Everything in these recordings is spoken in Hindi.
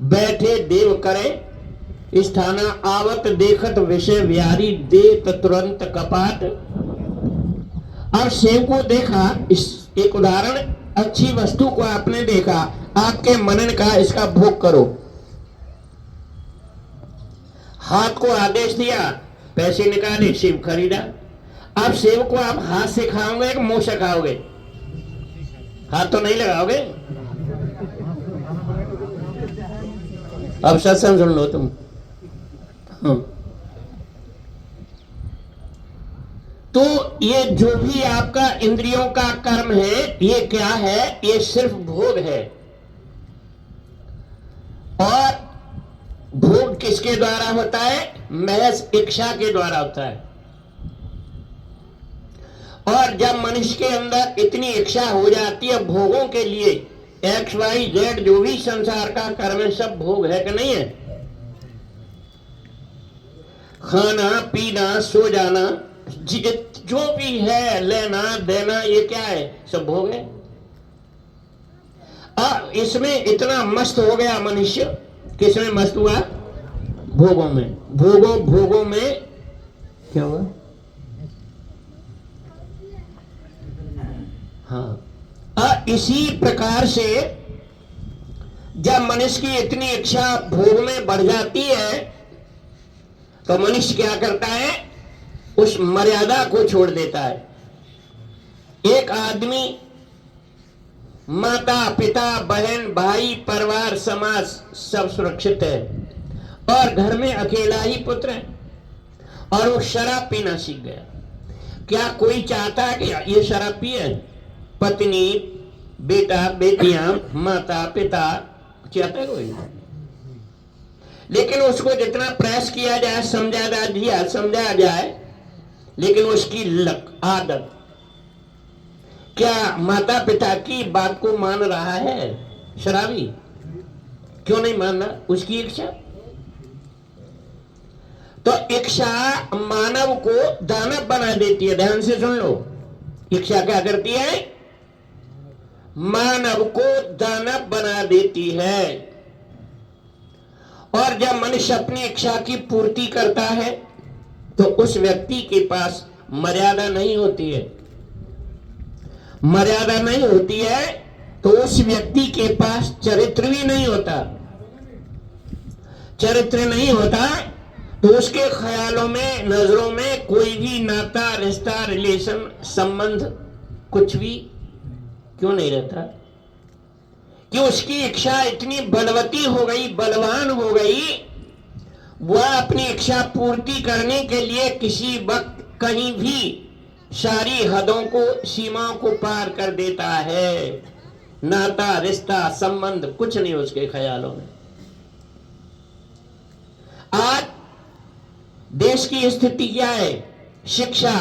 बैठे देव करे स्थाना, आवत देखत विषय व्यारी, देत तुरंत कपाट। अब सेव को देखा, इस एक उदाहरण, अच्छी वस्तु को आपने देखा, आपके मनन का इसका भोग करो, हाथ को आदेश दिया, पैसे निकाले, सेब खरीदा। अब सेब को आप हाथ से खाओगे कि मुंह से खाओगे? हाथ तो नहीं लगाओगे। अब सत्संग सुन लो तुम। तो ये जो भी आपका इंद्रियों का कर्म है, ये क्या है? ये सिर्फ भोग है। और भोग किसके द्वारा होता है? महज इच्छा के द्वारा होता है। और जब मनुष्य के अंदर इतनी इच्छा हो जाती है भोगों के लिए, एक्स वाई जेड जो भी संसार का कर्म है, सब भोग है कि नहीं है? खाना पीना सो जाना जो भी है, लेना देना, ये क्या है? सब भोग है। इसमें इतना मस्त हो गया मनुष्य। किसमें मस्त हुआ? भोगों में। भोगों में क्या हुआ? हाँ, इसी प्रकार से जब मनुष्य की इतनी इच्छा भोग में बढ़ जाती है, तो मनुष्य क्या करता है? उस मर्यादा को छोड़ देता है। एक आदमी माता पिता बहन भाई परिवार समाज सब सुरक्षित है, और घर में अकेला ही पुत्र है, और वो शराब पीना सीख गया। क्या कोई चाहता है कि ये शराब पिए? पत्नी बेटा बेटियां माता पिता चाहता है कोई? लेकिन उसको जितना प्रयास किया जाए, समझाया जाए, लेकिन उसकी आदत, क्या माता पिता की बात को मान रहा है? शराबी क्यों नहीं मान रहा? उसकी इच्छा। तो इच्छा मानव को दानव बना देती है। ध्यान से सुन लो, इच्छा क्या करती है? मानव को दानव बना देती है। और जब मनुष्य अपनी इच्छा की पूर्ति करता है, तो उस व्यक्ति के पास मर्यादा नहीं होती है। मर्यादा नहीं होती है तो उस व्यक्ति के पास चरित्र भी नहीं होता। चरित्र नहीं होता तो उसके ख्यालों में, नजरों में कोई भी नाता रिश्ता रिलेशन संबंध कुछ भी क्यों नहीं रहता? कि उसकी इच्छा इतनी बलवती हो गई, बलवान हो गई, वह अपनी इच्छा पूर्ति करने के लिए किसी वक्त कहीं भी सारी हदों को, सीमाओं को पार कर देता है। नाता रिश्ता संबंध कुछ नहीं उसके ख्यालों में। आज देश की स्थिति क्या है? शिक्षा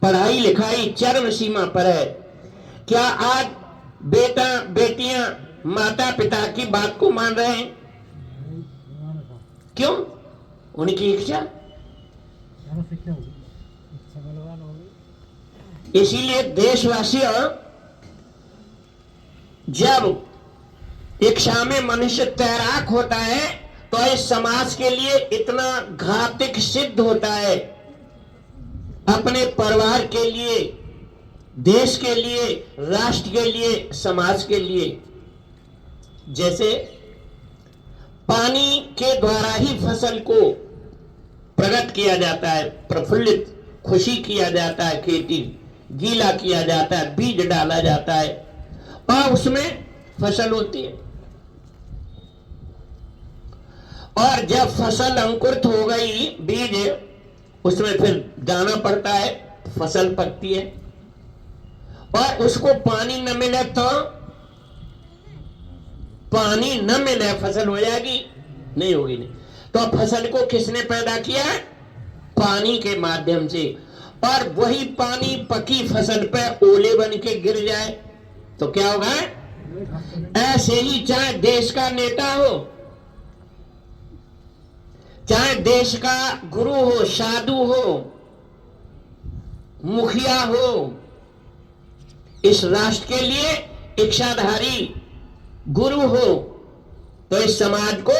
पढ़ाई लिखाई चरम सीमा पर है। क्या आज बेटा बेटियां माता पिता की बात को मान रहे हैं? क्यों? उनकी इच्छा। इसीलिए देशवासियों, जब इच्छा में मनुष्य तैराक होता है तो इस समाज के लिए इतना घातक सिद्ध होता है। अपने परिवार के लिए, देश के लिए, राष्ट्र के लिए, समाज के लिए। जैसे पानी के द्वारा ही फसल को प्रकट किया जाता है, प्रफुल्लित खुशी किया जाता है, खेती गीला किया जाता है, बीज डाला जाता है और उसमें फसल होती है। और जब फसल अंकुरित हो गई, बीज उसमें फिर दाना पड़ता है, फसल पकती है। और उसको पानी न मिले तो, पानी न मिले फसल हो जाएगी? नहीं होगी। नहीं तो फसल को किसने पैदा किया? पानी के माध्यम से। और वही पानी पकी फसल पे ओले बन के गिर जाए तो क्या होगा? ऐसे ही चाहे देश का नेता हो, चाहे देश का गुरु हो, साधु हो, मुखिया हो, इस राष्ट्र के लिए इच्छाधारी गुरु हो, तो इस समाज को